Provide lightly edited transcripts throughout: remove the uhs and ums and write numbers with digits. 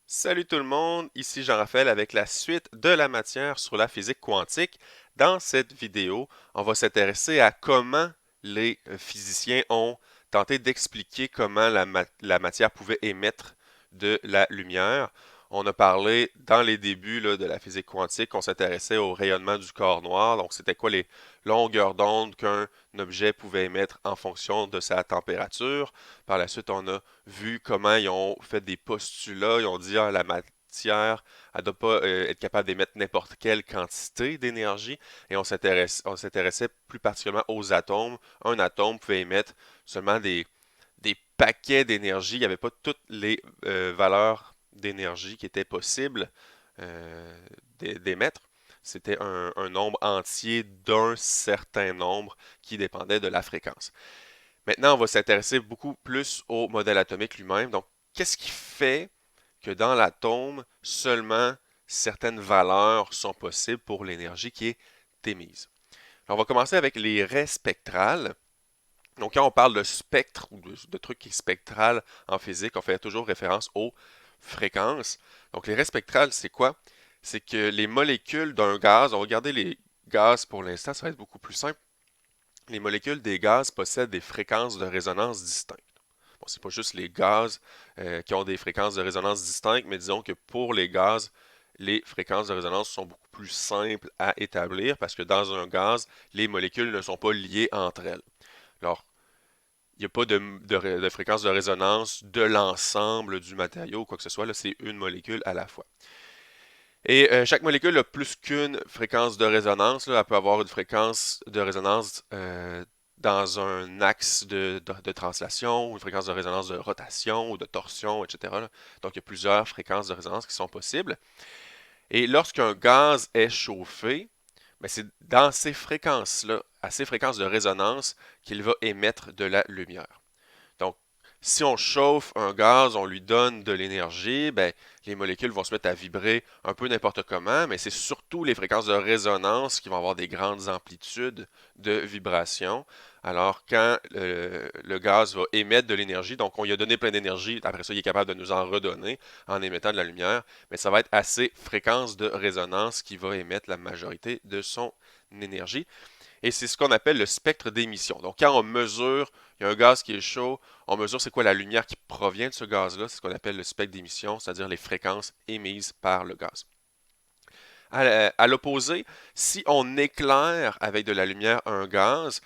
Salut tout le monde, ici Jean-Raphaël avec la suite de la matière sur la physique quantique. Dans cette vidéo, on va s'intéresser à comment les physiciens ont tenté d'expliquer comment la matière pouvait émettre de la lumière. On a parlé dans les débuts là, de la physique quantique, on s'intéressait au rayonnement du corps noir, donc c'était quoi les longueurs d'onde qu'un objet pouvait émettre en fonction de sa température. Par la suite, on a vu comment ils ont fait des postulats. Ils ont dit ah, la matière, elle ne doit pas être capable d'émettre n'importe quelle quantité d'énergie. Et on s'intéressait plus particulièrement aux atomes. Un atome pouvait émettre seulement des paquets d'énergie. Il n'y avait pas toutes les valeurs d'énergie qui étaient possibles euh, d'émettre. C'était un nombre entier d'un certain nombre qui dépendait de la fréquence. Maintenant, on va s'intéresser beaucoup plus au modèle atomique lui-même. Donc, qu'est-ce qui fait que dans l'atome, seulement certaines valeurs sont possibles pour l'énergie qui est émise? Alors, on va commencer avec les raies spectrales. Donc, quand on parle de spectre ou de truc qui est spectral en physique, on fait toujours référence aux fréquences. Donc, les raies spectrales, c'est quoi? C'est que les molécules d'un gaz, on va regarder les gaz pour l'instant, ça va être beaucoup plus simple. Les molécules des gaz possèdent des fréquences de résonance distinctes. Bon, c'est pas juste les gaz qui ont des fréquences de résonance distinctes, mais disons que pour les gaz, les fréquences de résonance sont beaucoup plus simples à établir parce que dans un gaz, les molécules ne sont pas liées entre elles. Alors, il n'y a pas de fréquence de résonance de l'ensemble du matériau ou quoi que ce soit. Là, c'est une molécule à la fois. Et chaque molécule a plus qu'une fréquence de résonance. Là. Elle peut avoir une fréquence de résonance dans un axe de translation, une fréquence de résonance de rotation ou de torsion, etc. Là. Donc, il y a plusieurs fréquences de résonance qui sont possibles. Et lorsqu'un gaz est chauffé, ben, c'est dans ces fréquences-là, à ces fréquences de résonance, qu'il va émettre de la lumière. Donc, si on chauffe un gaz, on lui donne de l'énergie, ben, les molécules vont se mettre à vibrer un peu n'importe comment, mais c'est surtout les fréquences de résonance qui vont avoir des grandes amplitudes de vibration. Alors, quand le gaz va émettre de l'énergie, donc on lui a donné plein d'énergie, après ça, il est capable de nous en redonner en émettant de la lumière, mais ça va être à ces fréquences de résonance qui va émettre la majorité de son énergie. Et c'est ce qu'on appelle le spectre d'émission. Donc, quand on mesure, il y a un gaz qui est chaud, on mesure c'est quoi la lumière qui provient de ce gaz-là. C'est ce qu'on appelle le spectre d'émission, c'est-à-dire les fréquences émises par le gaz. À l'opposé, si on éclaire avec de la lumière un gaz,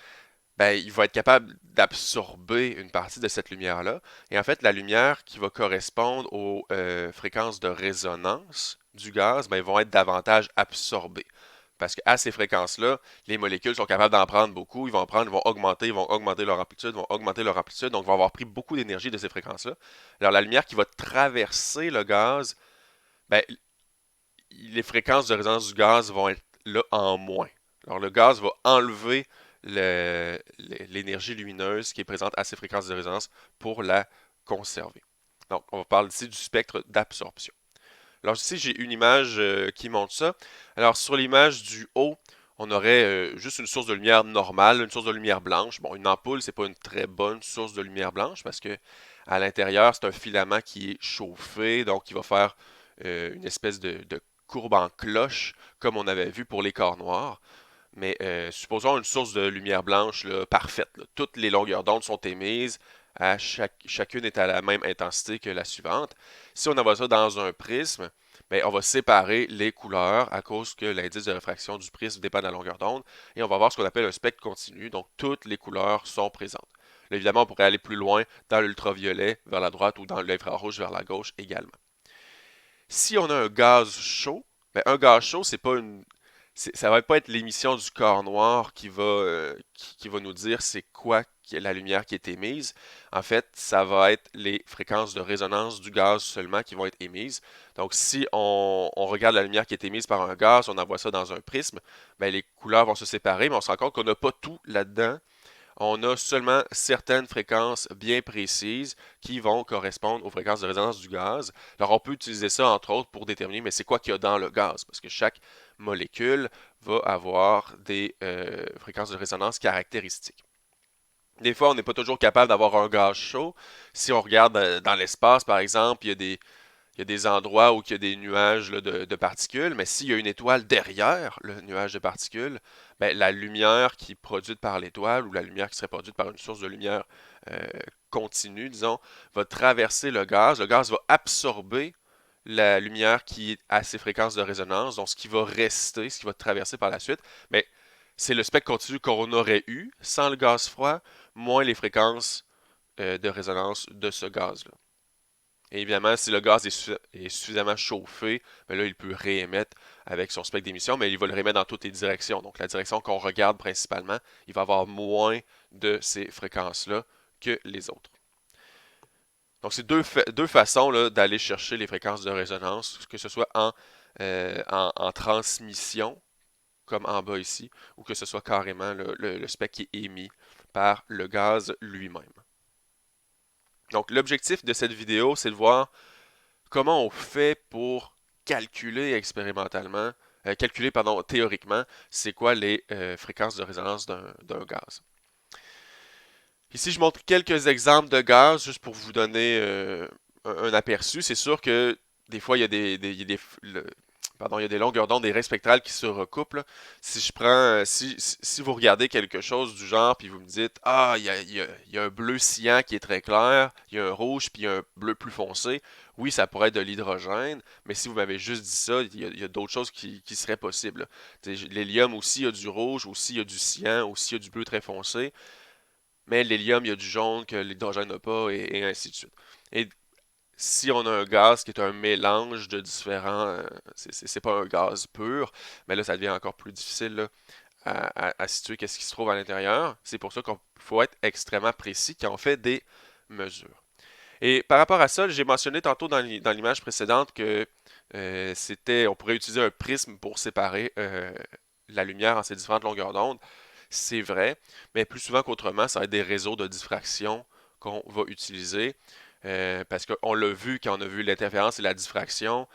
ben, il va être capable d'absorber une partie de cette lumière-là. Et en fait, la lumière qui va correspondre aux fréquences de résonance du gaz, ben, ils vont être davantage absorbées. Parce qu'à ces fréquences-là, les molécules sont capables d'en prendre beaucoup, ils vont augmenter leur amplitude, ils vont augmenter leur amplitude, donc ils vont avoir pris beaucoup d'énergie de ces fréquences-là. Alors la lumière qui va traverser le gaz, ben, les fréquences de résonance du gaz vont être là en moins. Alors le gaz va enlever l'énergie lumineuse qui est présente à ces fréquences de résonance pour la conserver. Donc on va parler ici du spectre d'absorption. Alors ici, j'ai une image qui montre ça. Alors sur l'image du haut, on aurait juste une source de lumière normale, une source de lumière blanche. Bon, une ampoule, c'est pas une très bonne source de lumière blanche parce que à l'intérieur, c'est un filament qui est chauffé, donc il va faire une espèce de courbe en cloche, comme on avait vu pour les corps noirs. Mais supposons une source de lumière blanche là, parfaite. Là. Toutes les longueurs d'onde sont émises, chacune est à la même intensité que la suivante. Si on envoie ça dans un prisme, ben, on va séparer les couleurs à cause que l'indice de réfraction du prisme dépend de la longueur d'onde et on va avoir ce qu'on appelle un spectre continu, donc toutes les couleurs sont présentes. Là, évidemment, on pourrait aller plus loin dans l'ultraviolet vers la droite ou dans l'infrarouge vers la gauche également. Si on a un gaz chaud, ben, un gaz chaud, c'est pas une ça va pas être l'émission du corps noir qui va nous dire c'est quoi la lumière qui est émise. En fait, ça va être les fréquences de résonance du gaz seulement qui vont être émises. Donc, si on regarde la lumière qui est émise par un gaz, on envoie ça dans un prisme, ben, les couleurs vont se séparer, mais on se rend compte qu'on n'a pas tout là-dedans. On a seulement certaines fréquences bien précises qui vont correspondre aux fréquences de résonance du gaz. Alors, on peut utiliser ça, entre autres, pour déterminer, mais c'est quoi qu'il y a dans le gaz, parce que chaque molécule va avoir des fréquences de résonance caractéristiques. Des fois, on n'est pas toujours capable d'avoir un gaz chaud. Si on regarde dans l'espace, par exemple, il y a des endroits où il y a des nuages là, de particules, mais s'il y a une étoile derrière le nuage de particules, ben, la lumière qui est produite par l'étoile ou la lumière qui serait produite par une source de lumière euh, continue, disons, va traverser le gaz. Le gaz va absorber la lumière qui est à ses fréquences de résonance, donc ce qui va rester, ce qui va traverser par la suite, mais c'est le spectre continu qu'on aurait eu sans le gaz froid, moins les fréquences de résonance de ce gaz-là. Et évidemment, si le gaz est suffisamment chauffé, ben là, il peut réémettre avec son spectre d'émission, mais il va le réémettre dans toutes les directions. Donc, la direction qu'on regarde principalement, il va avoir moins de ces fréquences-là que les autres. Donc, c'est deux façons là, d'aller chercher les fréquences de résonance, que ce soit en transmission, comme en bas ici, ou que ce soit carrément le spectre qui est émis par le gaz lui-même. Donc, l'objectif de cette vidéo, c'est de voir comment on fait pour calculer expérimentalement, pardon, théoriquement, c'est quoi les fréquences de résonance d'un gaz. Ici, je montre quelques exemples de gaz, juste pour vous donner un aperçu. C'est sûr que des fois, il y a il y a des longueurs d'onde, des raies spectrales qui se recoupent. Là. Si je prends, si vous regardez quelque chose du genre, puis vous me dites, ah, il y a un bleu cyan qui est très clair, il y a un rouge, puis il y a un bleu plus foncé, oui, ça pourrait être de l'hydrogène, mais si vous m'avez juste dit ça, il y a d'autres choses qui seraient possibles. L'hélium aussi, il y a du rouge, aussi, il y a du cyan, aussi, il y a du bleu très foncé. Mais l'hélium, il y a du jaune que l'hydrogène n'a pas, et ainsi de suite. Et si on a un gaz qui est un mélange de différents, c'est pas un gaz pur, mais là, ça devient encore plus difficile là, à situer qu'est-ce qui se trouve à l'intérieur. C'est pour ça qu'il faut être extrêmement précis quand on fait des mesures. Et par rapport à ça, j'ai mentionné tantôt dans l'image précédente que on pourrait utiliser un prisme pour séparer la lumière en ses différentes longueurs d'onde. C'est vrai, mais plus souvent qu'autrement, ça va être des réseaux de diffraction qu'on va utiliser. Parce qu'on l'a vu quand on a vu l'interférence et la diffraction,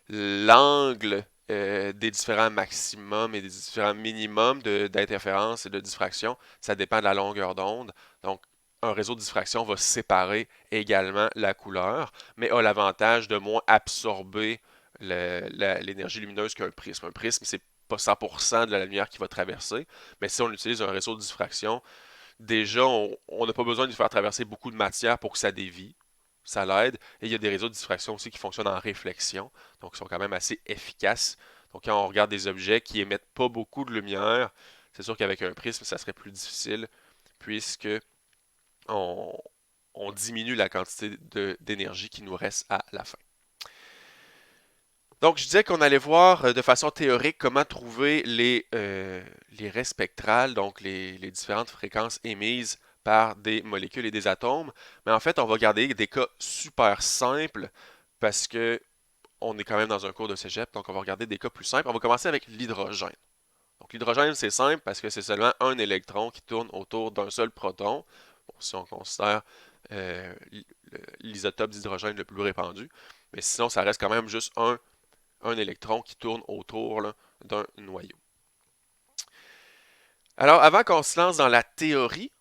l'angle des différents maximums et des différents minimums d'interférence et de diffraction, ça dépend de la longueur d'onde. Donc, un réseau de diffraction va séparer également la couleur, mais a l'avantage de moins absorber l'énergie lumineuse qu'un prisme. Un prisme, c'est pas 100% de la lumière qui va traverser, mais si on utilise un réseau de diffraction, déjà, on n'a pas besoin de faire traverser beaucoup de matière pour que ça dévie. Ça l'aide. Et il y a des réseaux de diffraction aussi qui fonctionnent en réflexion, donc ils sont quand même assez efficaces. Donc quand on regarde des objets qui émettent pas beaucoup de lumière, c'est sûr qu'avec un prisme, ça serait plus difficile, puisque on, on diminue la quantité d'énergie qui nous reste à la fin. Donc, je disais qu'on allait voir de façon théorique comment trouver les raies spectrales, donc les différentes fréquences émises par des molécules et des atomes. Mais en fait, on va garder des cas super simples parce que on est quand même dans un cours de cégep, donc on va regarder des cas plus simples. On va commencer avec l'hydrogène. Donc, l'hydrogène, c'est simple parce que c'est seulement un électron qui tourne autour d'un seul proton. Bon, si on considère euh, l'isotope d'hydrogène le plus répandu. Mais sinon, ça reste quand même juste un électron qui tourne autour d'un noyau. Alors, avant qu'on se lance dans la théorie,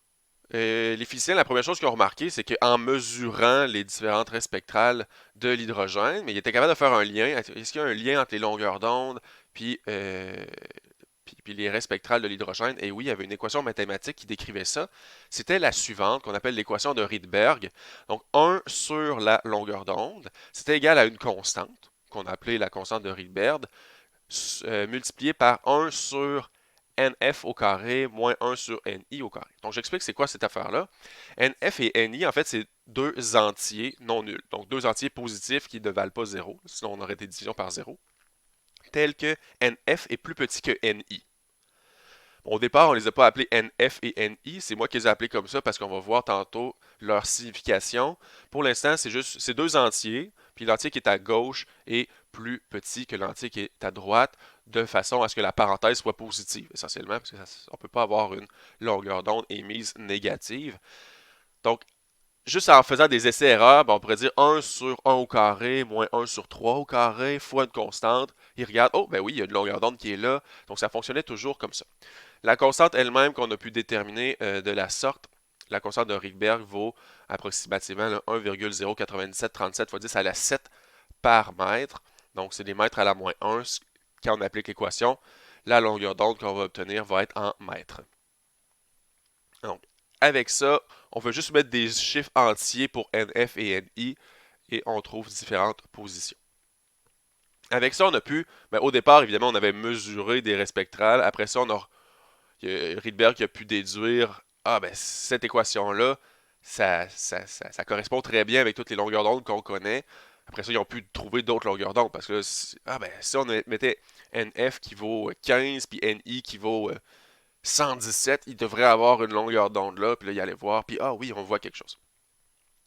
les physiciens, la première chose qu'ils ont remarqué, c'est qu'en mesurant les différentes raies spectrales de l'hydrogène, mais ils étaient capables de faire un lien. Est-ce qu'il y a un lien entre les longueurs d'onde puis, puis les raies spectrales de l'hydrogène? Et oui, il y avait une équation mathématique qui décrivait ça. C'était la suivante, qu'on appelle l'équation de Rydberg. Donc, 1 sur la longueur d'onde, c'était égal à une constante, qu'on a appelée la constante de Rydberg, multiplié par 1 sur NF au carré moins 1 sur NI au carré. Donc, j'explique c'est quoi cette affaire-là. NF et NI, en fait, c'est deux entiers non nuls. Donc, deux entiers positifs qui ne valent pas 0, sinon on aurait des divisions par 0, tel que NF est plus petit que NI. Bon, au départ, on ne les a pas appelés NF et NI, c'est moi qui les ai appelés comme ça parce qu'on va voir tantôt leur signification. Pour l'instant, c'est juste ces deux entiers, puis l'entier qui est à gauche est plus petit que l'entier qui est à droite, de façon à ce que la parenthèse soit positive, essentiellement, parce qu'on ne peut pas avoir une longueur d'onde émise négative. Donc, juste en faisant des essais-erreurs, ben, on pourrait dire 1 sur 1 au carré moins 1 sur 3 au carré fois une constante. Il regarde, oh, ben oui, il y a une longueur d'onde qui est là. Donc, ça fonctionnait toujours comme ça. La constante elle-même qu'on a pu déterminer de la sorte, la constante de Rydberg vaut approximativement 1,09737 fois 10 à la 7 par mètre. Donc, c'est des mètres à la moins 1. Quand on applique l'équation, la longueur d'onde qu'on va obtenir va être en mètres. Donc, avec ça, on veut juste mettre des chiffres entiers pour NF et NI et on trouve différentes positions. Avec ça, on a pu, au départ, évidemment, on avait mesuré des raies spectrales. Après ça, Rydberg qui a pu déduire, cette équation-là, ça correspond très bien avec toutes les longueurs d'onde qu'on connaît. Après ça, ils ont pu trouver d'autres longueurs d'onde parce que là, si on mettait NF qui vaut 15 puis NI qui vaut 117, il devrait avoir une longueur d'onde là, puis là, il allait voir, puis oui, on voit quelque chose.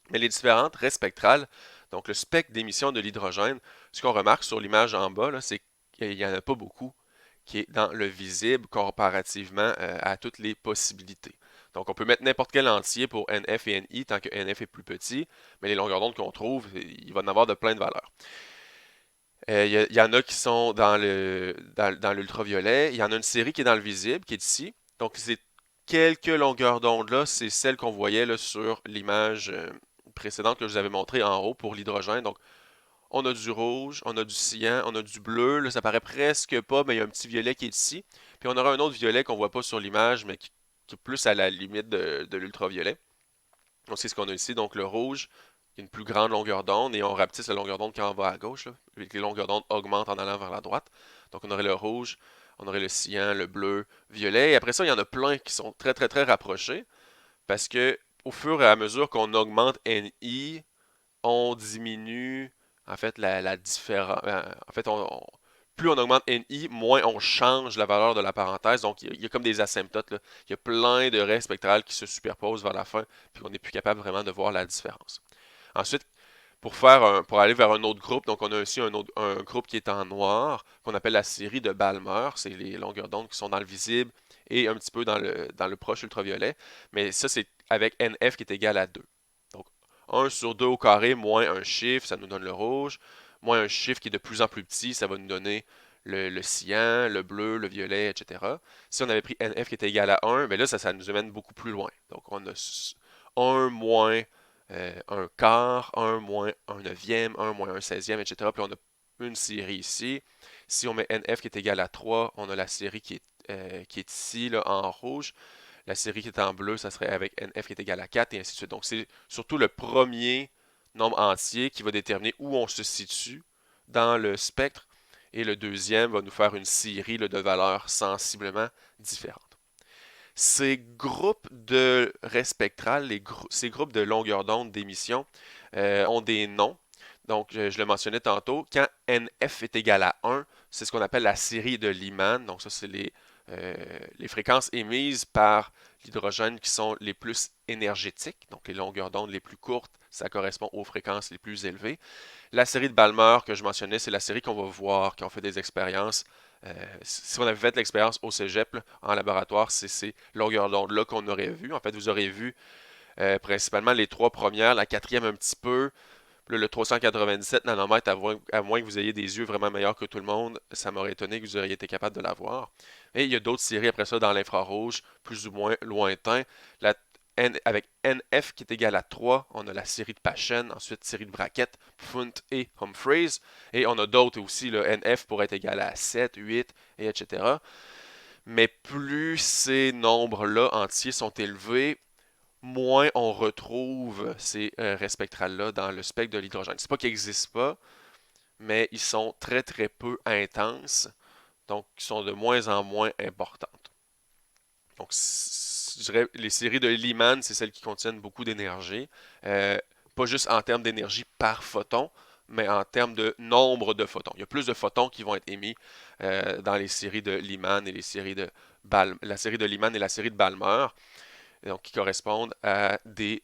Mais les différentes raies spectrales, donc le spectre d'émission de l'hydrogène, ce qu'on remarque sur l'image en bas, c'est qu'il n'y en a pas beaucoup qui est dans le visible comparativement à toutes les possibilités. Donc, on peut mettre n'importe quel entier pour NF et NI tant que NF est plus petit, mais les longueurs d'onde qu'on trouve, il va en avoir de plein de valeurs. Il y en a qui sont dans l'ultraviolet. Il y en a une série qui est dans le visible, qui est ici. Donc, ces quelques longueurs d'onde-là, c'est celles qu'on voyait là, sur l'image précédente que je vous avais montrée en haut pour l'hydrogène. Donc, on a du rouge, on a du cyan, on a du bleu. Là, ça paraît presque pas, mais il y a un petit violet qui est ici. Puis on aura un autre violet qu'on voit pas sur l'image, mais qui est plus à la limite de l'ultraviolet. Donc, c'est ce qu'on a ici. Donc, le rouge, il y a une plus grande longueur d'onde et on rapetisse la longueur d'onde quand on va à gauche. Là, vu que les longueurs d'onde augmentent en allant vers la droite. Donc, on aurait le rouge, on aurait le cyan, le bleu, violet. Et après ça, il y en a plein qui sont très, très, très rapprochés parce que au fur et à mesure qu'on augmente NI, on diminue en fait la différence. En fait, plus on augmente NI, moins on change la valeur de la parenthèse. Donc, il y a comme des asymptotes, là. Il y a plein de raies spectrales qui se superposent vers la fin, puis on n'est plus capable vraiment de voir la différence. Ensuite, pour aller vers un autre groupe, donc on a aussi un groupe qui est en noir, qu'on appelle la série de Balmer. C'est les longueurs d'onde qui sont dans le visible et un petit peu dans le proche ultraviolet. Mais ça, c'est avec NF qui est égal à 2. Donc, 1 sur 2 au carré moins un chiffre, ça nous donne le rouge. Moins un chiffre qui est de plus en plus petit, ça va nous donner le cyan, le bleu, le violet, etc. Si on avait pris NF qui était égal à 1, mais là, ça nous amène beaucoup plus loin. Donc, on a 1 moins un quart, 1 moins un neuvième, 1 moins un 16e, etc. Puis on a une série ici. Si on met NF qui est égal à 3, on a la série qui est ici, là, en rouge. La série qui est en bleu, ça serait avec NF qui est égal à 4 et ainsi de suite. Donc, c'est surtout le premier nombre entier qui va déterminer où on se situe dans le spectre. Et le deuxième va nous faire une série là, de valeurs sensiblement différentes. Ces groupes de raies spectrales, ces groupes de longueur d'onde d'émission ont des noms. Donc, je le mentionnais tantôt, quand NF est égal à 1, c'est ce qu'on appelle la série de Lyman. Donc, ça, c'est les fréquences émises par l'hydrogène qui sont les plus énergétiques. Donc, les longueurs d'onde les plus courtes, ça correspond aux fréquences les plus élevées. La série de Balmer que je mentionnais, c'est la série qu'on va voir quand on fait des expériences. Si on avait fait l'expérience au cégep, là, en laboratoire, c'est ces longueurs d'onde-là qu'on aurait vu. En fait, vous aurez vu principalement les trois premières, la quatrième un petit peu, puis là, le 397 nanomètres, à moins que vous ayez des yeux vraiment meilleurs que tout le monde, ça m'aurait étonné que vous auriez été capable de la voir. Et il y a d'autres séries après ça dans l'infrarouge, plus ou moins lointain. Avec NF qui est égal à 3, on a la série de Paschen, ensuite série de Brackett, Pfunt et Humphreys. Et on a d'autres aussi, le NF pourrait être égal à 7, 8, et etc. Mais plus ces nombres-là entiers sont élevés, moins on retrouve ces raies spectrales-là dans le spectre de l'hydrogène. C'est pas qu'ils n'existent pas, mais ils sont très très peu intenses, donc ils sont de moins en moins importantes. Donc, je dirais, les séries de Lyman, c'est celles qui contiennent beaucoup d'énergie. Pas juste en termes d'énergie par photon, mais en termes de nombre de photons. Il y a plus de photons qui vont être émis dans les séries de Lyman et la série de Lyman et la série de Balmer, donc qui correspondent à des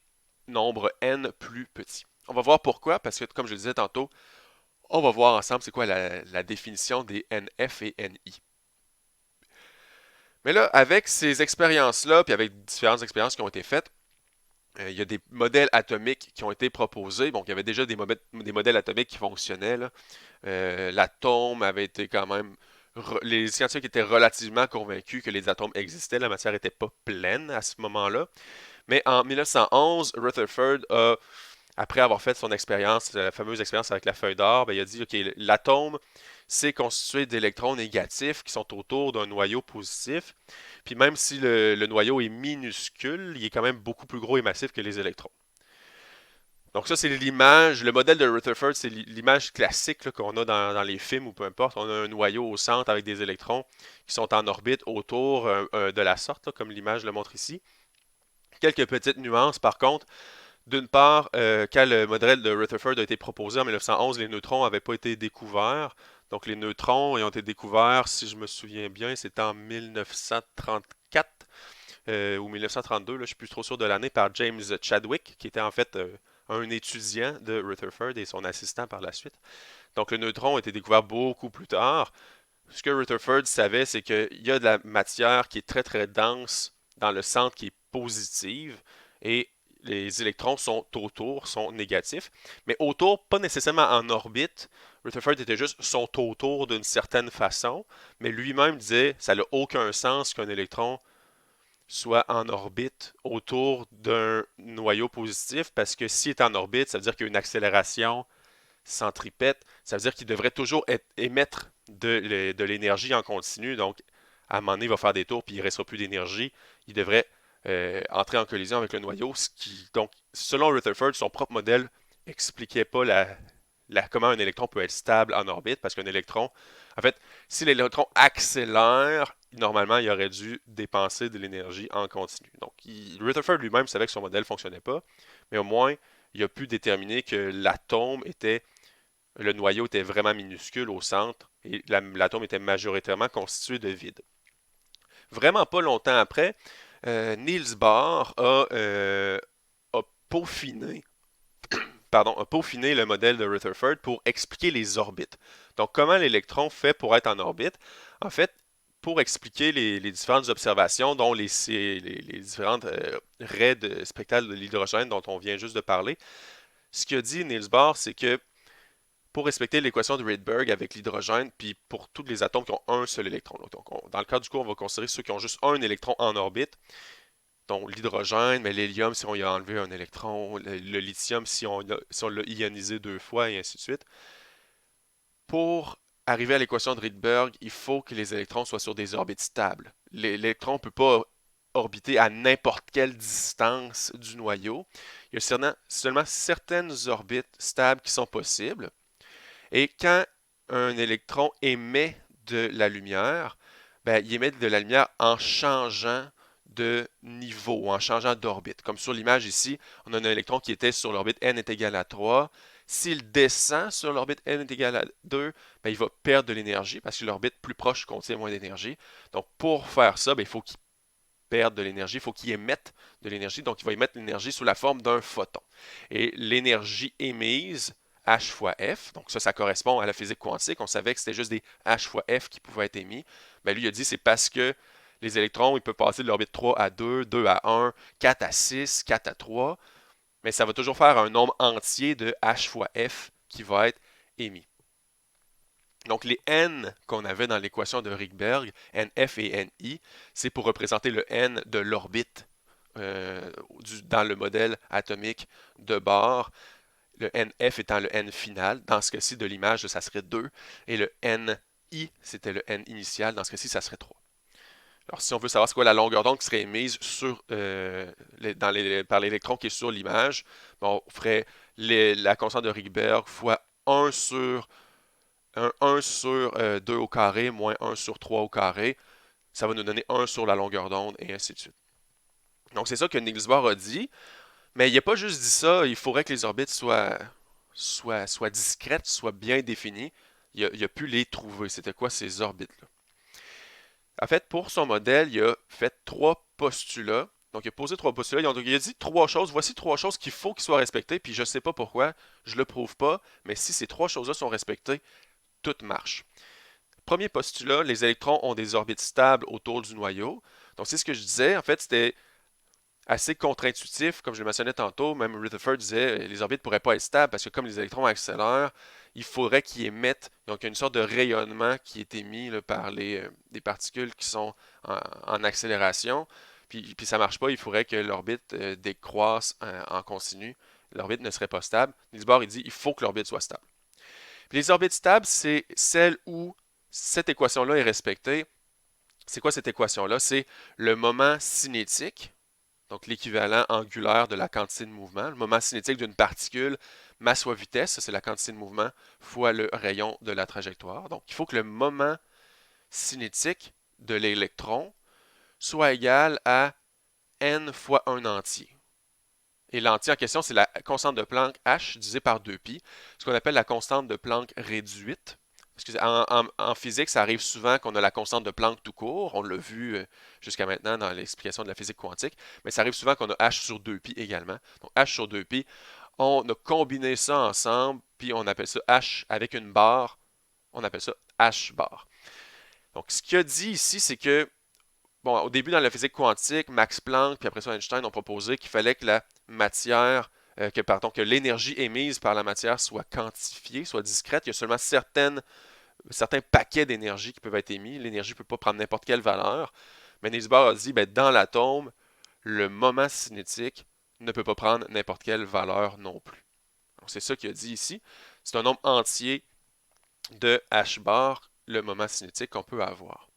nombres n plus petits. On va voir pourquoi, parce que comme je le disais tantôt, on va voir ensemble c'est quoi la définition des NF et NI. Mais là, avec ces expériences-là, puis avec différentes expériences qui ont été faites, il y a des modèles atomiques qui ont été proposés. Bon, il y avait déjà des modèles atomiques qui fonctionnaient, là. L'atome avait été quand même... Les scientifiques étaient relativement convaincus que les atomes existaient. La matière n'était pas pleine à ce moment-là. Mais en 1911, Rutherford a après avoir fait son expérience, la fameuse expérience avec la feuille d'or, ben, il a dit, OK, l'atome, c'est constitué d'électrons négatifs qui sont autour d'un noyau positif. Puis même si le noyau est minuscule, il est quand même beaucoup plus gros et massif que les électrons. Donc ça, c'est l'image, le modèle de Rutherford, c'est l'image classique qu'on a dans les films ou peu importe. On a un noyau au centre avec des électrons qui sont en orbite autour de la sorte, là, comme l'image le montre ici. Quelques petites nuances par contre. D'une part, quand le modèle de Rutherford a été proposé en 1911, les neutrons n'avaient pas été découverts. Donc les neutrons ont été découverts, si je me souviens bien, c'était en 1934 ou 1932, là, je ne suis plus trop sûr de l'année, par James Chadwick, qui était en fait un étudiant de Rutherford et son assistant par la suite. Donc le neutron a été découvert beaucoup plus tard. Ce que Rutherford savait, c'est qu'il y a de la matière qui est très très dense dans le centre qui est positive et les électrons sont autour, sont négatifs. Mais autour, pas nécessairement en orbite. Rutherford était juste sont autour d'une certaine façon, mais lui-même disait ça n'a aucun sens qu'un électron soit en orbite autour d'un noyau positif parce que s'il est en orbite, ça veut dire qu'il y a une accélération centripète, ça veut dire qu'il devrait toujours émettre de l'énergie en continu. Donc, à un moment donné, il va faire des tours puis il ne restera plus d'énergie. Il devrait entrer en collision avec le noyau. Donc, selon Rutherford, son propre modèle n'expliquait pas comment un électron peut être stable en orbite parce qu'un électron, en fait, si l'électron accélère, normalement, il aurait dû dépenser de l'énergie en continu. Donc, Rutherford lui-même savait que son modèle ne fonctionnait pas, mais au moins, il a pu déterminer que le noyau était vraiment minuscule au centre et l'atome était majoritairement constitué de vide. Vraiment pas longtemps après, Niels Bohr a peaufiné a peaufiné le modèle de Rutherford pour expliquer les orbites. Donc, comment l'électron fait pour être en orbite? En fait, pour expliquer les différentes observations, dont les différentes raies spectrales de l'hydrogène dont on vient juste de parler, ce qu'a dit Niels Bohr, c'est que pour respecter l'équation de Rydberg avec l'hydrogène, puis pour tous les atomes qui ont un seul électron. Donc, dans le cas du cours, on va considérer ceux qui ont juste un électron en orbite. Donc l'hydrogène, mais l'hélium si on y a enlevé un électron, le lithium si on l'a ionisé deux fois, et ainsi de suite. Pour arriver à l'équation de Rydberg, il faut que les électrons soient sur des orbites stables. L'électron ne peut pas orbiter à n'importe quelle distance du noyau. Il y a seulement certaines orbites stables qui sont possibles. Et quand un électron émet de la lumière, ben, il émet de la lumière en changeant de niveau, en changeant d'orbite. Comme sur l'image ici, on a un électron qui était sur l'orbite n est égal à 3. S'il descend sur l'orbite n est égal à 2, ben, il va perdre de l'énergie parce que l'orbite plus proche contient moins d'énergie. Donc pour faire ça, ben, il faut qu'il perde de l'énergie, il faut qu'il émette de l'énergie. Donc il va émettre l'énergie sous la forme d'un photon. Et l'énergie émise, H fois F, donc ça correspond à la physique quantique. On savait que c'était juste des H fois F qui pouvaient être émis. Ben lui, il a dit c'est parce que les électrons, ils peuvent passer de l'orbite 3 à 2, 2 à 1, 4 à 6, 4 à 3, mais ça va toujours faire un nombre entier de H fois F qui va être émis. Donc les n qu'on avait dans l'équation de Rydberg, Nf et Ni, c'est pour représenter le n de l'orbite dans le modèle atomique de Bohr. Le Nf étant le n final, dans ce cas-ci de l'image, ça serait 2, et le Ni, c'était le n initial, dans ce cas-ci, ça serait 3. Alors, si on veut savoir c'est quoi la longueur d'onde qui serait émise par l'électron qui est sur l'image, on ferait la constante de Rydberg fois 1 sur 2 au carré moins 1 sur 3 au carré. Ça va nous donner 1 sur la longueur d'onde et ainsi de suite. Donc, c'est ça que Niels Bohr a dit. Mais il n'a pas juste dit ça, il faudrait que les orbites soient discrètes, soient bien définies. Il a pu les trouver. C'était quoi ces orbites-là? En fait, pour son modèle, il a fait trois postulats. Donc, il a posé trois postulats. Il a dit trois choses. Voici trois choses qu'il faut qu'ils soient respectées. Puis je ne sais pas pourquoi, je ne le prouve pas. Mais si ces trois choses-là sont respectées, tout marche. Premier postulat, les électrons ont des orbites stables autour du noyau. Donc, c'est ce que je disais. En fait, c'était assez contre-intuitif, comme je le mentionnais tantôt. Même Rutherford disait les orbites ne pourraient pas être stables parce que comme les électrons accélèrent, il faudrait qu'ils émettent. Donc, il y a une sorte de rayonnement qui est émis là, par des particules qui sont en accélération. Puis ça ne marche pas, il faudrait que l'orbite décroisse en continu l'orbite ne serait pas stable. Niels Bohr, il dit il faut que l'orbite soit stable. Puis les orbites stables, c'est celle où cette équation-là est respectée. C'est quoi cette équation-là? C'est le moment cinétique, donc l'équivalent angulaire de la quantité de mouvement. Le moment cinétique d'une particule, masse fois vitesse, ça c'est la quantité de mouvement, fois le rayon de la trajectoire. Donc il faut que le moment cinétique de l'électron soit égal à n fois un entier. Et l'entier en question, c'est la constante de Planck h divisée par 2π, ce qu'on appelle la constante de Planck réduite. Parce en physique, ça arrive souvent qu'on a la constante de Planck tout court. On l'a vu jusqu'à maintenant dans l'explication de la physique quantique. Mais ça arrive souvent qu'on a h sur 2π également. Donc h sur 2π, on a combiné ça ensemble, puis on appelle ça h avec une barre. On appelle ça h bar. Donc ce qu'il a dit ici, c'est que bon, au début, dans la physique quantique, Max Planck, puis après ça, Einstein ont proposé qu'il fallait que la matière, que l'énergie émise par la matière soit quantifiée, soit discrète. Il y a seulement certains paquets d'énergie qui peuvent être émis. L'énergie ne peut pas prendre n'importe quelle valeur. Mais Niels Bohr a dit, ben, dans l'atome, le moment cinétique ne peut pas prendre n'importe quelle valeur non plus. Donc, c'est ça qu'il a dit ici. C'est un nombre entier de h bar, le moment cinétique qu'on peut avoir.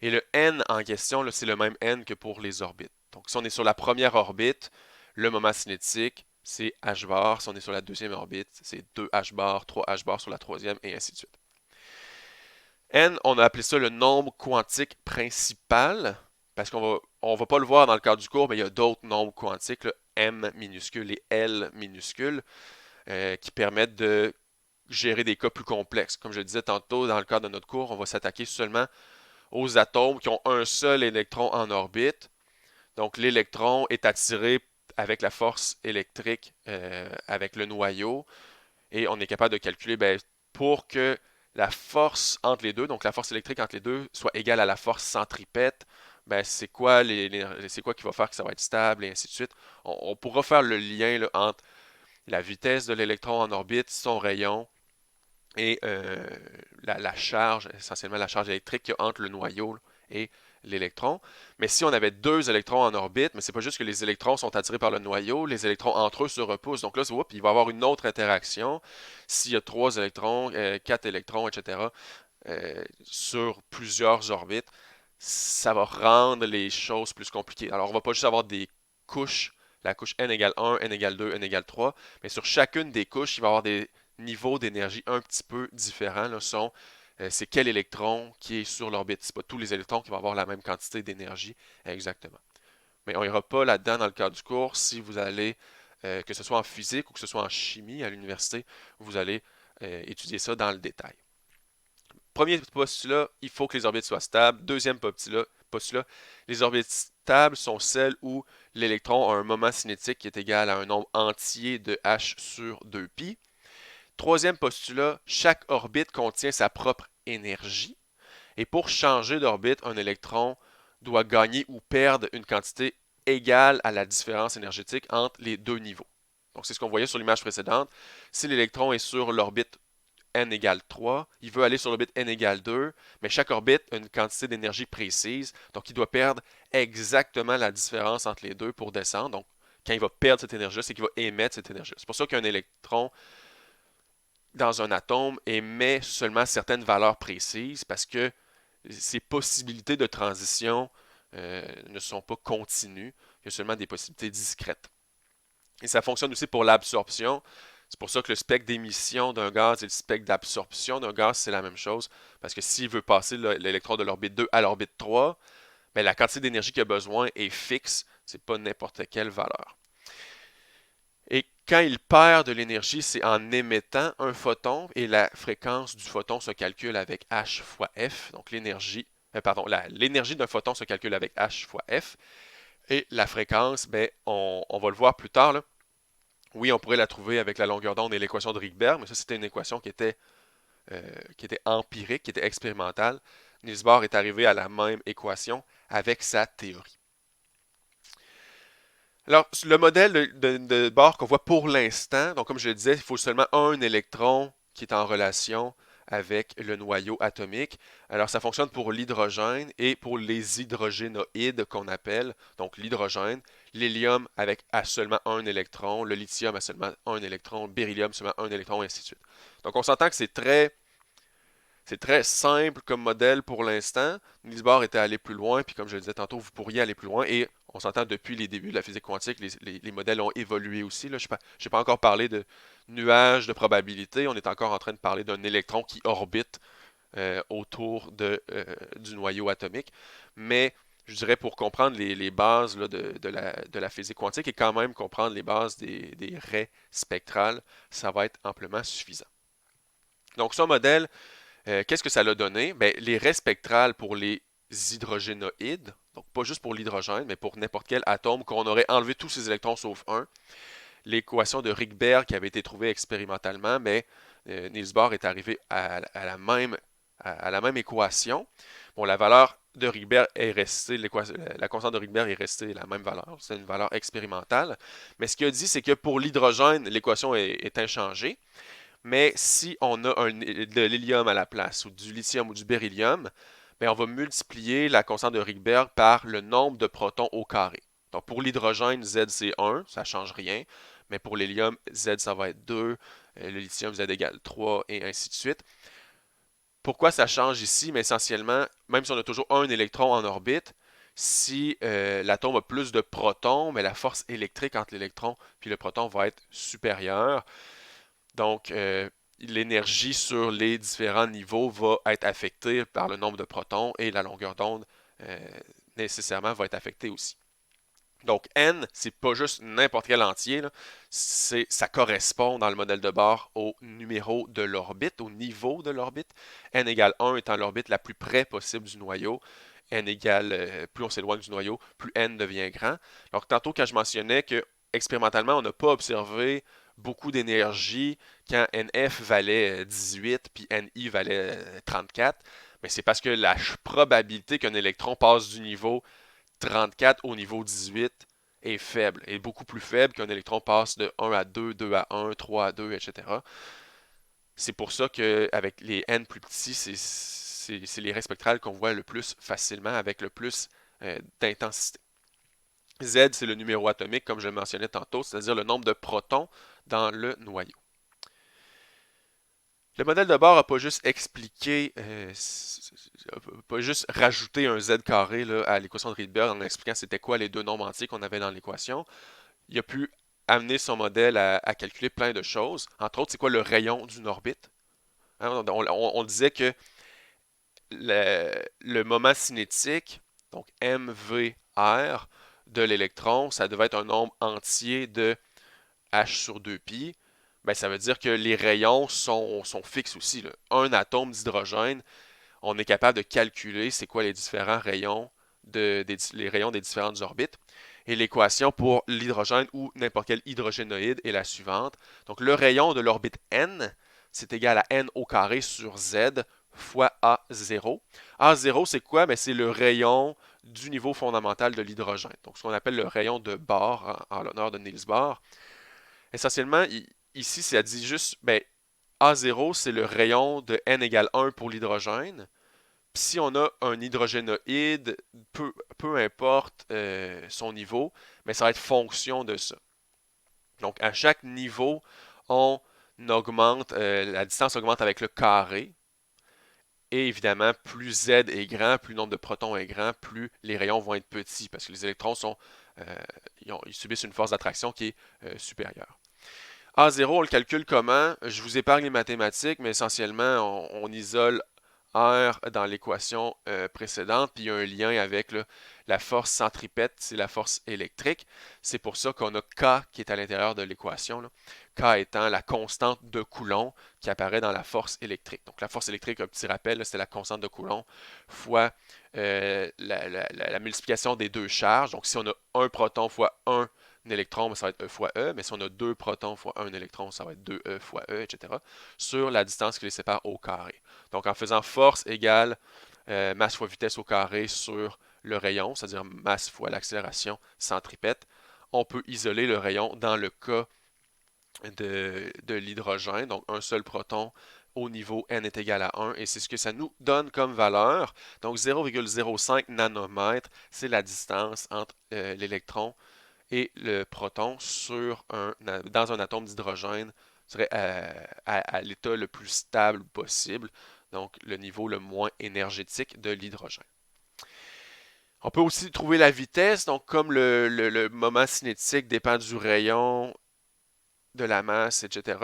Et le n en question, c'est le même n que pour les orbites. Donc, si on est sur la première orbite, le moment cinétique, c'est h bar. Si on est sur la deuxième orbite, c'est 2h bar, 3h bar sur la troisième, et ainsi de suite. N, on a appelé ça le nombre quantique principal, parce qu'on va pas le voir dans le cadre du cours, mais il y a d'autres nombres quantiques, là, m minuscule et l minuscule, qui permettent de gérer des cas plus complexes. Comme je le disais tantôt, dans le cadre de notre cours, on va s'attaquer seulement aux atomes qui ont un seul électron en orbite. Donc l'électron est attiré avec la force électrique avec le noyau et on est capable de calculer pour que la force entre les deux, donc la force électrique entre les deux, soit égale à la force centripète, c'est quoi qui va faire que ça va être stable et ainsi de suite. On pourra faire le lien là, entre la vitesse de l'électron en orbite, son rayon, et la charge, essentiellement la charge électrique qu'il y a entre le noyau et l'électron. Mais si on avait deux électrons en orbite, mais c'est pas juste que les électrons sont attirés par le noyau, les électrons entre eux se repoussent. Donc là, il va y avoir une autre interaction. S'il y a 3 électrons, 4 électrons, etc., sur plusieurs orbites, ça va rendre les choses plus compliquées. Alors, on va pas juste avoir des couches, la couche n égale 1, n égale 2, n égale 3, mais sur chacune des couches, il va y avoir des niveaux d'énergie un petit peu différents. C'est quel électron qui est sur l'orbite. C'est pas tous les électrons qui vont avoir la même quantité d'énergie exactement. Mais on n'ira pas là-dedans dans le cadre du cours. Si vous allez, que ce soit en physique ou que ce soit en chimie à l'université, vous allez étudier ça dans le détail. Premier postulat, il faut que les orbites soient stables. Deuxième postulat, les orbites stables sont celles où l'électron a un moment cinétique qui est égal à un nombre entier de h sur 2π. Troisième postulat, chaque orbite contient sa propre énergie. Et pour changer d'orbite, un électron doit gagner ou perdre une quantité égale à la différence énergétique entre les deux niveaux. Donc c'est ce qu'on voyait sur l'image précédente. Si l'électron est sur l'orbite n égale 3, il veut aller sur l'orbite n égale 2, mais chaque orbite a une quantité d'énergie précise, donc il doit perdre exactement la différence entre les deux pour descendre. Donc quand il va perdre cette énergie, c'est qu'il va émettre cette énergie. C'est pour ça qu'un électron dans un atome émet seulement certaines valeurs précises parce que ces possibilités de transition ne sont pas continues. Il y a seulement des possibilités discrètes. Et ça fonctionne aussi pour l'absorption. C'est pour ça que le spectre d'émission d'un gaz et le spectre d'absorption d'un gaz, c'est la même chose. Parce que s'il veut passer l'électron de l'orbite 2 à l'orbite 3, la quantité d'énergie qu'il a besoin est fixe. Ce n'est pas n'importe quelle valeur. Et quand il perd de l'énergie, c'est en émettant un photon et la fréquence du photon se calcule avec h fois f. Donc l'énergie d'un photon se calcule avec h fois f. Et la fréquence, on va le voir plus tard, là. Oui, on pourrait la trouver avec la longueur d'onde et l'équation de Rydberg, mais ça, c'était une équation qui était empirique, qui était expérimentale. Niels Bohr est arrivé à la même équation avec sa théorie. Alors, le modèle de Bohr qu'on voit pour l'instant, donc comme je le disais, il faut seulement un électron qui est en relation avec le noyau atomique. Alors, ça fonctionne pour l'hydrogène et pour les hydrogénoïdes qu'on appelle, donc l'hydrogène, l'hélium avec à seulement un électron, le lithium a seulement un électron, le beryllium seulement un électron, et ainsi de suite. Donc, on s'entend que c'est très simple comme modèle pour l'instant. Niels Bohr était allé plus loin, puis comme je le disais tantôt, vous pourriez aller plus loin. Et on s'entend depuis les débuts de la physique quantique, les modèles ont évolué aussi. Je n'ai pas encore parlé de nuages de probabilité. On est encore en train de parler d'un électron qui orbite autour du noyau atomique. Mais je dirais pour comprendre les bases là, de la physique quantique et quand même comprendre les bases des raies spectrales, ça va être amplement suffisant. Donc, ce modèle, qu'est-ce que ça l'a donné? Ben, les raies spectrales pour les hydrogénoïdes, donc pas juste pour l'hydrogène, mais pour n'importe quel atome qu'on aurait enlevé tous ses électrons sauf un. L'équation de Rydberg qui avait été trouvée expérimentalement, mais Niels Bohr est arrivé à la même équation. Bon, la valeur de Rydberg est restée, la constante de Rydberg est restée la même valeur, c'est une valeur expérimentale. Mais ce qu'il a dit, c'est que pour l'hydrogène, l'équation est inchangée. Mais si on a de l'hélium à la place, ou du lithium ou du beryllium, ben on va multiplier la constante de Rydberg par le nombre de protons au carré. Donc pour l'hydrogène, Z c'est 1, ça ne change rien. Mais pour l'hélium, Z ça va être 2, le lithium Z égale 3, et ainsi de suite. Pourquoi ça change ici? Mais essentiellement, même si on a toujours un électron en orbite, si l'atome a plus de protons, mais la force électrique entre l'électron et le proton va être supérieure. Donc, l'énergie sur les différents niveaux va être affectée par le nombre de protons et la longueur d'onde euh, nécessairement va être affectée aussi. Donc, n, c'est pas juste n'importe quel entier, ça correspond dans le modèle de Bohr au numéro de l'orbite, au niveau de l'orbite. N égale 1 étant l'orbite la plus près possible du noyau. N égale, plus on s'éloigne du noyau, plus n devient grand. Donc, tantôt, quand je mentionnais que expérimentalement, on n'a pas observé beaucoup d'énergie quand NF valait 18 puis NI valait 34, mais c'est parce que la probabilité qu'un électron passe du niveau 34 au niveau 18 est faible, est beaucoup plus faible qu'un électron passe de 1 à 2, 2 à 1, 3 à 2, etc. C'est pour ça qu'avec les n plus petits, c'est les raies spectrales qu'on voit le plus facilement avec le plus d'intensité. Z, c'est le numéro atomique, comme je le mentionnais tantôt, c'est-à-dire le nombre de protons dans le noyau. Le modèle de Bohr n'a pas juste expliqué, pas juste rajouté un z carré là, à l'équation de Rydberg en expliquant c'était quoi les deux nombres entiers qu'on avait dans l'équation. Il a pu amener son modèle à calculer plein de choses. Entre autres, c'est quoi le rayon d'une orbite? Hein, on disait que le moment cinétique, donc mvr de l'électron, ça devait être un nombre entier de h sur 2pi. Ben, ça veut dire que les rayons sont fixes aussi, là. Un atome d'hydrogène, on est capable de calculer c'est quoi les différents rayons les rayons des différentes orbites. Et l'équation pour l'hydrogène ou n'importe quel hydrogénoïde est la suivante. Donc le rayon de l'orbite n, c'est égal à n au carré sur z fois A0. A0, c'est quoi? Ben, c'est le rayon du niveau fondamental de l'hydrogène. Donc ce qu'on appelle le rayon de Bohr, en l'honneur de Niels Bohr. Essentiellement, ici, ça dit juste, ben, A0, c'est le rayon de n égale 1 pour l'hydrogène. Puis si on a un hydrogénoïde, peu importe son niveau, mais ça va être fonction de ça. Donc, à chaque niveau, on augmente, la distance augmente avec le carré. Et évidemment, plus Z est grand, plus le nombre de protons est grand, plus les rayons vont être petits, parce que les électrons ils subissent une force d'attraction qui est supérieure. A0, on le calcule comment? Je vous épargne les mathématiques, mais essentiellement, on isole R dans l'équation précédente, puis il y a un lien avec la force centripète, c'est la force électrique. C'est pour ça qu'on a K qui est à l'intérieur de l'équation. K étant la constante de Coulomb qui apparaît dans la force électrique. Donc la force électrique, un petit rappel, c'est la constante de Coulomb fois la multiplication des deux charges. Donc si on a un proton fois un électron, ça va être E fois E, mais si on a deux protons fois un électron, ça va être 2E fois E, etc., sur la distance qui les sépare au carré. Donc en faisant force égale masse fois vitesse au carré sur le rayon, c'est-à-dire masse fois l'accélération centripète, on peut isoler le rayon dans le cas de l'hydrogène, donc un seul proton au niveau n est égal à 1 et c'est ce que ça nous donne comme valeur. Donc 0,05 nanomètres, c'est la distance entre l'électron et le proton dans un atome d'hydrogène serait à l'état le plus stable possible, donc le niveau le moins énergétique de l'hydrogène. On peut aussi trouver la vitesse, donc comme le moment cinétique dépend du rayon, de la masse, etc.,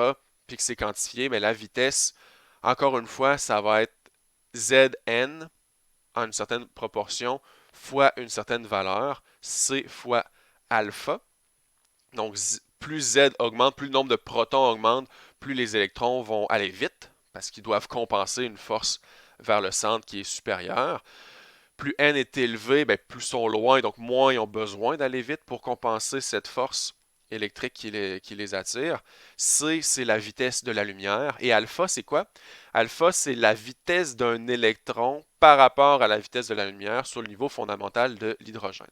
puis que c'est quantifié, mais la vitesse, encore une fois, ça va être Zn en une certaine proportion fois une certaine valeur, C fois alpha. Donc, plus Z augmente, plus le nombre de protons augmente, plus les électrons vont aller vite, parce qu'ils doivent compenser une force vers le centre qui est supérieure. Plus N est élevé, ben, plus ils sont loin, donc moins ils ont besoin d'aller vite pour compenser cette force électrique qui les attire. C, c'est la vitesse de la lumière. Et alpha, c'est quoi? Alpha, c'est la vitesse d'un électron par rapport à la vitesse de la lumière sur le niveau fondamental de l'hydrogène.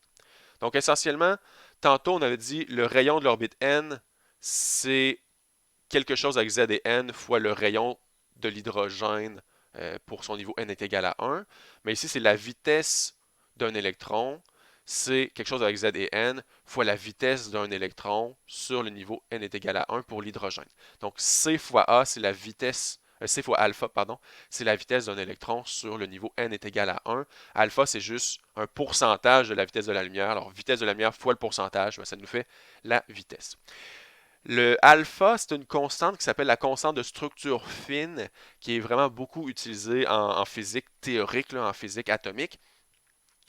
Donc essentiellement, tantôt on avait dit le rayon de l'orbite n, c'est quelque chose avec z et n fois le rayon de l'hydrogène pour son niveau n est égal à 1. Mais ici, c'est la vitesse d'un électron, c'est quelque chose avec z et n fois la vitesse d'un électron sur le niveau n est égal à 1 pour l'hydrogène. Donc c fois a, c'est la vitesse C fois alpha, pardon, c'est la vitesse d'un électron sur le niveau n est égal à 1. Alpha, c'est juste un pourcentage de la vitesse de la lumière. Alors, vitesse de la lumière fois le pourcentage, ben, ça nous fait la vitesse. Le alpha, c'est une constante qui s'appelle la constante de structure fine, qui est vraiment beaucoup utilisée en physique théorique, là, en physique atomique.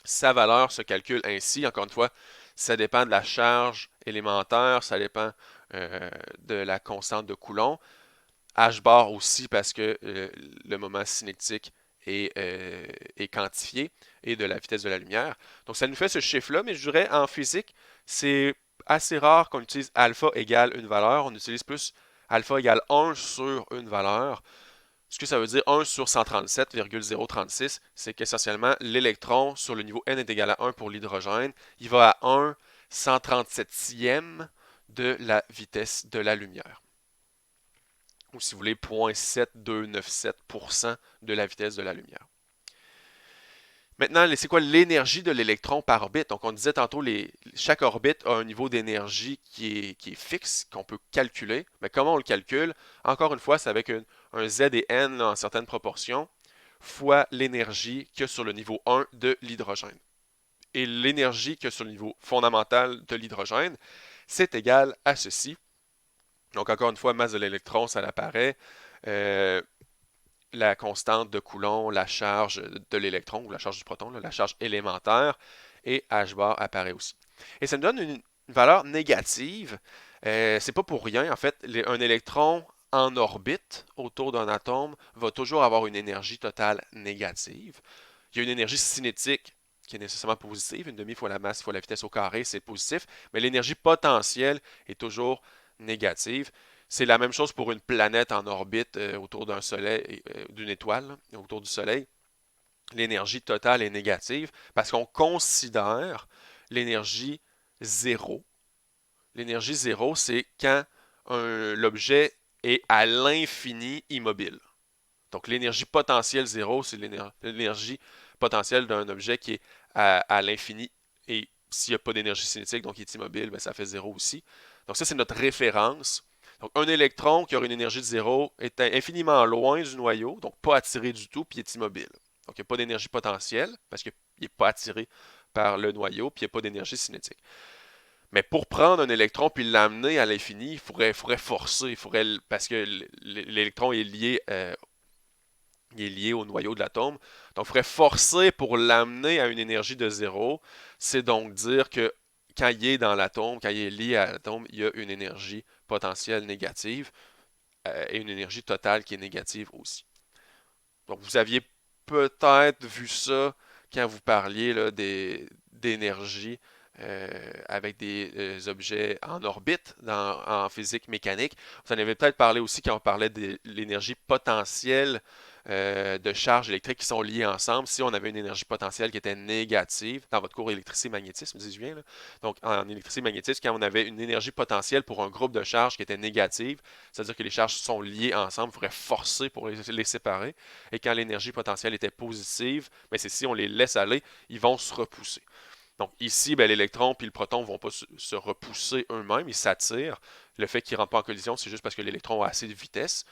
Sa valeur se calcule ainsi. Encore une fois, ça dépend de la charge élémentaire, ça dépend de la constante de Coulomb. H bar aussi parce que le moment cinétique est quantifié et de la vitesse de la lumière. Donc ça nous fait ce chiffre-là, mais je dirais en physique, c'est assez rare qu'on utilise alpha égale une valeur. On utilise plus alpha égale 1 sur une valeur. Ce que ça veut dire 1 sur 137,036, c'est qu'essentiellement l'électron sur le niveau n est égal à 1 pour l'hydrogène, il va à 1 137e de la vitesse de la lumière. Ou si vous voulez, 0,7297% de la vitesse de la lumière. Maintenant, c'est quoi l'énergie de l'électron par orbite? Donc, on disait tantôt, chaque orbite a un niveau d'énergie qui est fixe, qu'on peut calculer. Mais comment on le calcule? Encore une fois, c'est avec un Z et N là, en certaines proportions, fois l'énergie qu'il y a sur le niveau 1 de l'hydrogène. Et l'énergie qu'il y a sur le niveau fondamental de l'hydrogène, c'est égal à ceci. Donc, encore une fois, masse de l'électron, ça apparaît. La constante de Coulomb, la charge de l'électron ou la charge du proton, la charge élémentaire, et H bar apparaît aussi. Et ça nous donne une valeur négative. C'est pas pour rien, en fait, un électron en orbite autour d'un atome va toujours avoir une énergie totale négative. Il y a une énergie cinétique qui est nécessairement positive, une demi fois la masse fois la vitesse au carré, c'est positif, mais l'énergie potentielle est toujours négative. C'est la même chose pour une planète en orbite autour d'un soleil, d'une étoile, autour du soleil. L'énergie totale est négative parce qu'on considère l'énergie zéro. L'énergie zéro, c'est quand l'objet est à l'infini immobile. Donc l'énergie potentielle zéro, c'est l'énergie potentielle d'un objet qui est à l'infini. Et s'il n'y a pas d'énergie cinétique, donc il est immobile, ben ça fait zéro aussi. Donc ça, c'est notre référence. Donc un électron qui aura une énergie de zéro est infiniment loin du noyau, donc pas attiré du tout, puis il est immobile. Donc il n'y a pas d'énergie potentielle, parce qu'il n'est pas attiré par le noyau, puis il n'y a pas d'énergie cinétique. Mais pour prendre un électron puis l'amener à l'infini, il faudrait forcer, parce que l'électron est lié au noyau de l'atome. Donc, il faudrait forcer pour l'amener à une énergie de zéro. C'est donc dire que quand il est dans l'atome, quand il est lié à l'atome, il y a une énergie potentielle négative et une énergie totale qui est négative aussi. Donc, vous aviez peut-être vu ça quand vous parliez d'énergie avec des objets en orbite en physique mécanique. Vous en avez peut-être parlé aussi quand on parlait de l'énergie potentielle de charges électriques qui sont liées ensemble. Si on avait une énergie potentielle qui était négative, dans votre cours électricité-magnétisme, dis-je bien, là. Donc en électricité-magnétisme, quand on avait une énergie potentielle pour un groupe de charges qui était négative, c'est-à-dire que les charges sont liées ensemble, il faudrait forcer pour les séparer. Et quand l'énergie potentielle était positive, mais c'est si on les laisse aller, ils vont se repousser. Donc ici, ben, l'électron et le proton ne vont pas se repousser eux-mêmes, ils s'attirent. Le fait qu'ils ne rentrent pas en collision, c'est juste parce que l'électron a assez de vitesse.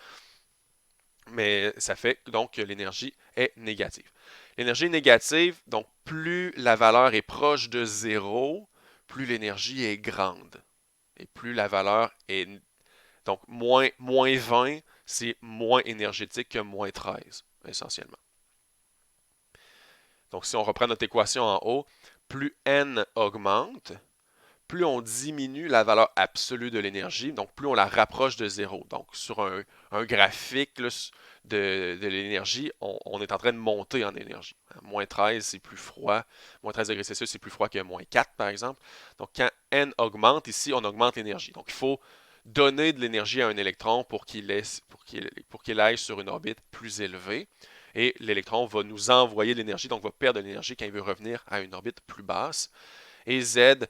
Mais ça fait donc que l'énergie est négative. L'énergie est négative, donc plus la valeur est proche de zéro, plus l'énergie est grande. Et plus la valeur est... Donc moins 20, c'est moins énergétique que moins 13, essentiellement. Donc si on reprend notre équation en haut, plus n augmente, plus on diminue la valeur absolue de l'énergie, donc plus on la rapproche de zéro. Donc sur un graphique là, de l'énergie, on est en train de monter en énergie. Moins 13, c'est plus froid. Moins 13 degrés Celsius, c'est plus froid que moins 4, par exemple. Donc quand n augmente, ici, on augmente l'énergie. Donc il faut donner de l'énergie à un électron pour qu'il aille sur une orbite plus élevée. Et l'électron va nous envoyer de l'énergie, donc va perdre de l'énergie quand il veut revenir à une orbite plus basse. Et Z,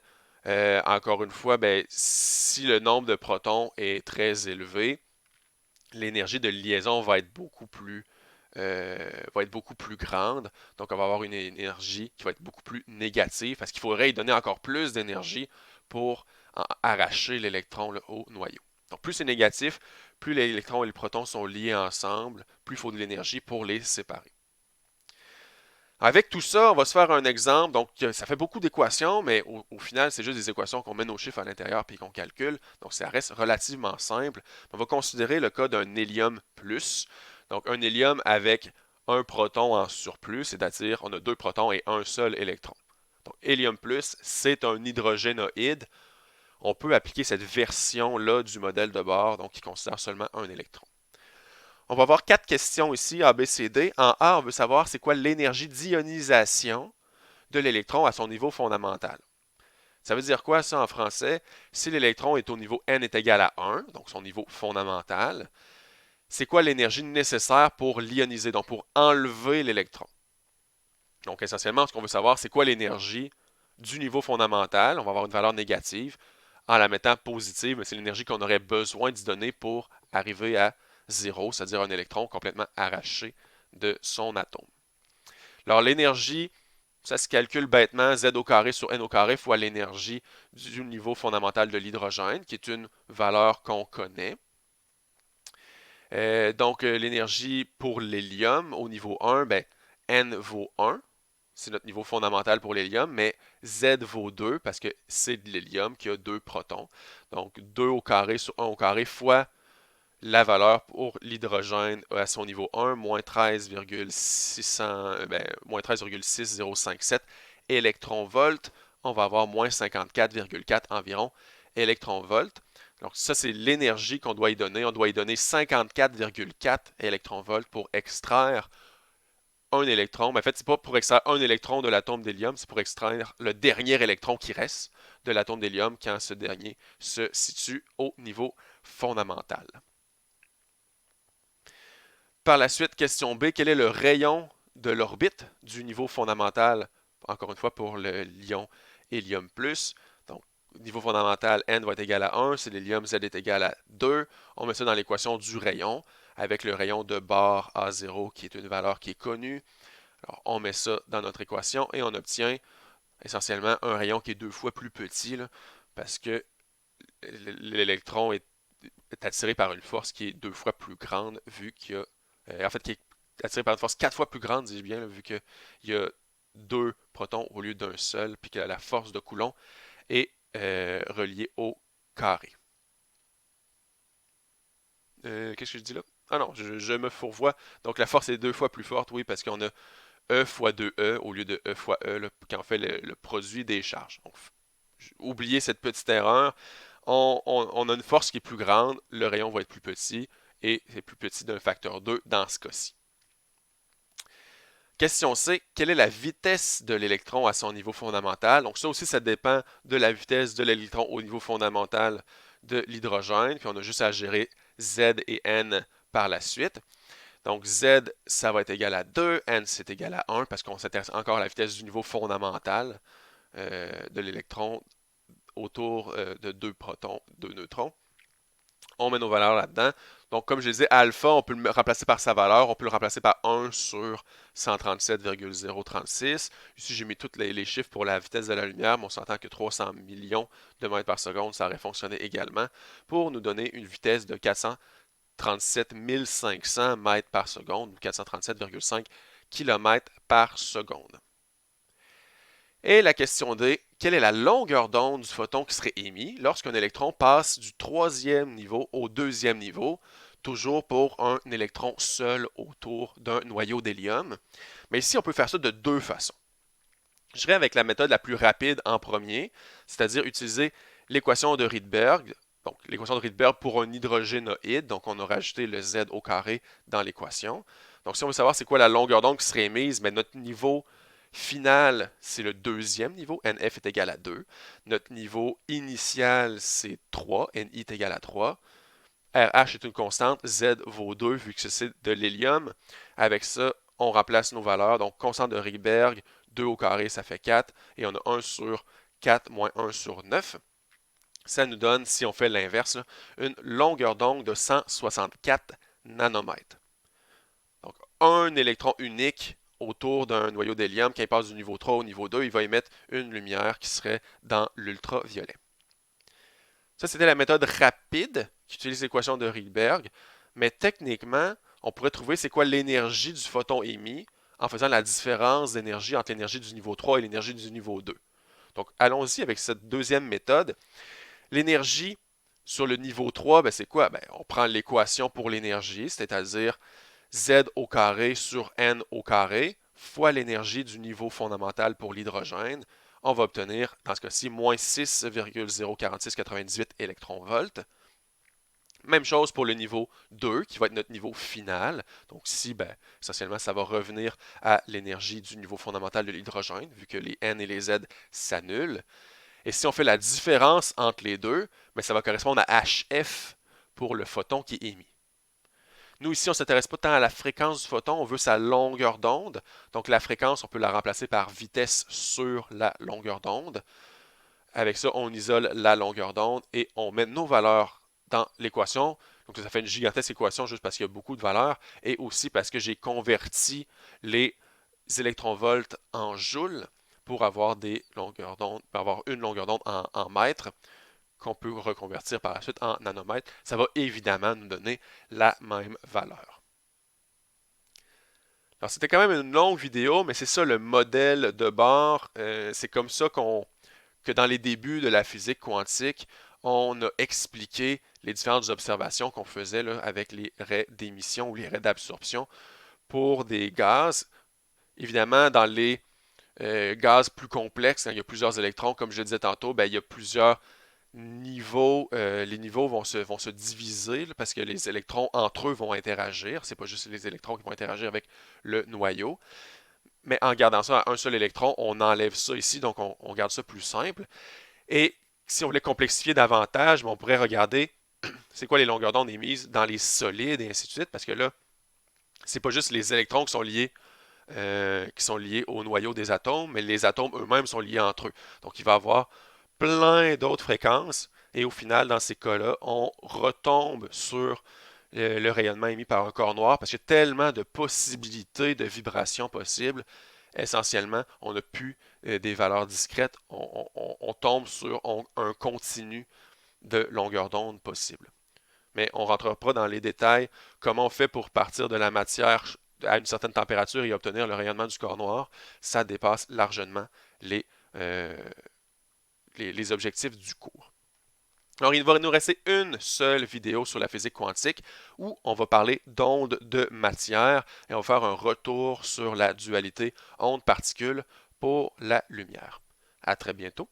encore une fois, ben, si le nombre de protons est très élevé, l'énergie de liaison va être beaucoup plus grande. Donc, on va avoir une énergie qui va être beaucoup plus négative parce qu'il faudrait y donner encore plus d'énergie pour arracher l'électron au noyau. Donc, plus c'est négatif, plus l'électron et le proton sont liés ensemble, plus il faut de l'énergie pour les séparer. Avec tout ça, on va se faire un exemple. Donc, ça fait beaucoup d'équations, mais au final, c'est juste des équations qu'on met nos chiffres à l'intérieur puis qu'on calcule. Donc, ça reste relativement simple. On va considérer le cas d'un hélium plus. Donc, un hélium avec un proton en surplus, c'est-à-dire on a deux protons et un seul électron. Donc, hélium plus, c'est un hydrogénoïde. On peut appliquer cette version-là du modèle de bord, donc qui considère seulement un électron. On va avoir quatre questions ici, A, B, C, D. En A, on veut savoir c'est quoi l'énergie d'ionisation de l'électron à son niveau fondamental. Ça veut dire quoi ça en français? Si l'électron est au niveau n est égal à 1, donc son niveau fondamental, c'est quoi l'énergie nécessaire pour l'ioniser, donc pour enlever l'électron? Donc essentiellement, ce qu'on veut savoir, c'est quoi l'énergie du niveau fondamental. On va avoir une valeur négative. En la mettant positive, c'est l'énergie qu'on aurait besoin d'y donner pour arriver à 0, c'est-à-dire un électron complètement arraché de son atome. Alors l'énergie, ça se calcule bêtement, Z au carré sur N au carré fois l'énergie du niveau fondamental de l'hydrogène, qui est une valeur qu'on connaît. Donc l'énergie pour l'hélium au niveau 1, ben, N vaut 1, c'est notre niveau fondamental pour l'hélium, mais Z vaut 2 parce que c'est de l'hélium qui a deux protons. Donc 2 au carré sur 1 au carré fois la valeur pour l'hydrogène à son niveau 1, moins 13,6057 électronvolts. On va avoir moins 54,4 environ électronvolts. Donc ça, c'est l'énergie qu'on doit y donner. On doit y donner 54,4 électronvolts pour extraire un électron. Mais en fait, c'est pas pour extraire un électron de l'atome d'hélium, c'est pour extraire le dernier électron qui reste de l'atome d'hélium quand ce dernier se situe au niveau fondamental. Par la suite, question B, quel est le rayon de l'orbite du niveau fondamental, encore une fois pour le lion hélium+. Donc, niveau fondamental, n va être égal à 1, si l'hélium Z est égal à 2, on met ça dans l'équation du rayon, avec le rayon de bord A0 qui est une valeur qui est connue. Alors, on met ça dans notre équation et on obtient essentiellement un rayon qui est deux fois plus petit, là, parce que l'électron est attiré par une force qui est deux fois plus grande, vu qu'il y a en fait, qui est attiré par une force quatre fois plus grande, dis-je bien, là, vu qu'il y a deux protons au lieu d'un seul, puis que la force de Coulomb est reliée au carré. Qu'est-ce que je dis là? Ah non, je me fourvoie. Donc la force est deux fois plus forte, oui, parce qu'on a E fois 2E au lieu de E fois E, là, quand on fait le produit des charges. Donc, oubliez cette petite erreur. On a une force qui est plus grande, le rayon va être plus petit, et c'est plus petit d'un facteur 2 dans ce cas-ci. Question C, quelle est la vitesse de l'électron à son niveau fondamental? Donc ça aussi, ça dépend de la vitesse de l'électron au niveau fondamental de l'hydrogène, puis on a juste à gérer Z et N par la suite. Donc Z, ça va être égal à 2, N, c'est égal à 1, parce qu'on s'intéresse encore à la vitesse du niveau fondamental de l'électron autour de 2 protons, 2 neutrons. On met nos valeurs là-dedans. Donc, comme je disais, alpha, on peut le remplacer par sa valeur. On peut le remplacer par 1 sur 137,036. Ici, j'ai mis tous les chiffres pour la vitesse de la lumière, mais on s'entend que 300 millions de mètres par seconde, ça aurait fonctionné également pour nous donner une vitesse de 437 500 mètres par seconde, ou 437,5 km par seconde. Et la question D, quelle est la longueur d'onde du photon qui serait émis lorsqu'un électron passe du troisième niveau au deuxième niveau, toujours pour un électron seul autour d'un noyau d'hélium? Mais ici, on peut faire ça de deux façons. Je dirais avec la méthode la plus rapide en premier, c'est-à-dire utiliser l'équation de Rydberg. Donc, l'équation de Rydberg pour un hydrogénoïde, donc on a rajouté le Z au carré dans l'équation. Donc, si on veut savoir c'est quoi la longueur d'onde qui serait émise, mais notre niveau final, c'est le deuxième niveau, NF est égal à 2. Notre niveau initial, c'est 3, NI est égal à 3. RH est une constante, Z vaut 2 vu que c'est de l'hélium. Avec ça, on remplace nos valeurs. Donc, constante de Rydberg, 2 au carré, ça fait 4. Et on a 1 sur 4 moins 1 sur 9. Ça nous donne, si on fait l'inverse, une longueur d'onde de 164 nanomètres. Donc, un électron unique autour d'un noyau d'hélium, quand il passe du niveau 3 au niveau 2, il va émettre une lumière qui serait dans l'ultraviolet. Ça, c'était la méthode rapide qui utilise l'équation de Rydberg, mais techniquement, on pourrait trouver c'est quoi l'énergie du photon émis en faisant la différence d'énergie entre l'énergie du niveau 3 et l'énergie du niveau 2. Donc, allons-y avec cette deuxième méthode. L'énergie sur le niveau 3, ben, c'est quoi? Ben, on prend l'équation pour l'énergie, c'est-à-dire Z au carré sur N au carré fois l'énergie du niveau fondamental pour l'hydrogène. On va obtenir, dans ce cas-ci, moins 6,04698 électronvolts. Même chose pour le niveau 2, qui va être notre niveau final. Donc ici, ben, essentiellement, ça va revenir à l'énergie du niveau fondamental de l'hydrogène, vu que les N et les Z s'annulent. Et si on fait la différence entre les deux, ben, ça va correspondre à HF pour le photon qui est émis. Nous, ici, on ne s'intéresse pas tant à la fréquence du photon, on veut sa longueur d'onde. Donc, la fréquence, on peut la remplacer par vitesse sur la longueur d'onde. Avec ça, on isole la longueur d'onde et on met nos valeurs dans l'équation. Donc, ça fait une gigantesque équation juste parce qu'il y a beaucoup de valeurs et aussi parce que j'ai converti les électronvolts en joules pour avoir des longueurs d'onde, pour avoir une longueur d'onde en mètres qu'on peut reconvertir par la suite en nanomètres, ça va évidemment nous donner la même valeur. Alors, c'était quand même une longue vidéo, mais c'est ça le modèle de bord. C'est comme ça que dans les débuts de la physique quantique, on a expliqué les différentes observations qu'on faisait là, avec les raies d'émission ou les raies d'absorption pour des gaz. Évidemment, dans les gaz plus complexes, quand il y a plusieurs électrons, comme je le disais tantôt, ben, il y a plusieurs niveaux, les niveaux vont se diviser là, parce que les électrons entre eux vont interagir. C'est pas juste les électrons qui vont interagir avec le noyau. Mais en gardant ça à un seul électron, on enlève ça ici, donc on garde ça plus simple. Et si on voulait complexifier davantage, on pourrait regarder c'est quoi les longueurs d'onde émises dans les solides et ainsi de suite, parce que là, c'est pas juste les électrons qui sont liés au noyau des atomes, mais les atomes eux-mêmes sont liés entre eux. Donc il va y avoir plein d'autres fréquences. Et au final, dans ces cas-là, on retombe sur le rayonnement émis par un corps noir parce qu'il y a tellement de possibilités de vibrations possibles. Essentiellement, on n'a plus des valeurs discrètes. On tombe sur un continu de longueur d'onde possible. Mais on ne rentrera pas dans les détails. Comment on fait pour partir de la matière à une certaine température et obtenir le rayonnement du corps noir? Ça dépasse largement les, euh, les objectifs du cours. Alors, il va nous rester une seule vidéo sur la physique quantique où on va parler d'ondes de matière et on va faire un retour sur la dualité onde-particule pour la lumière. À très bientôt.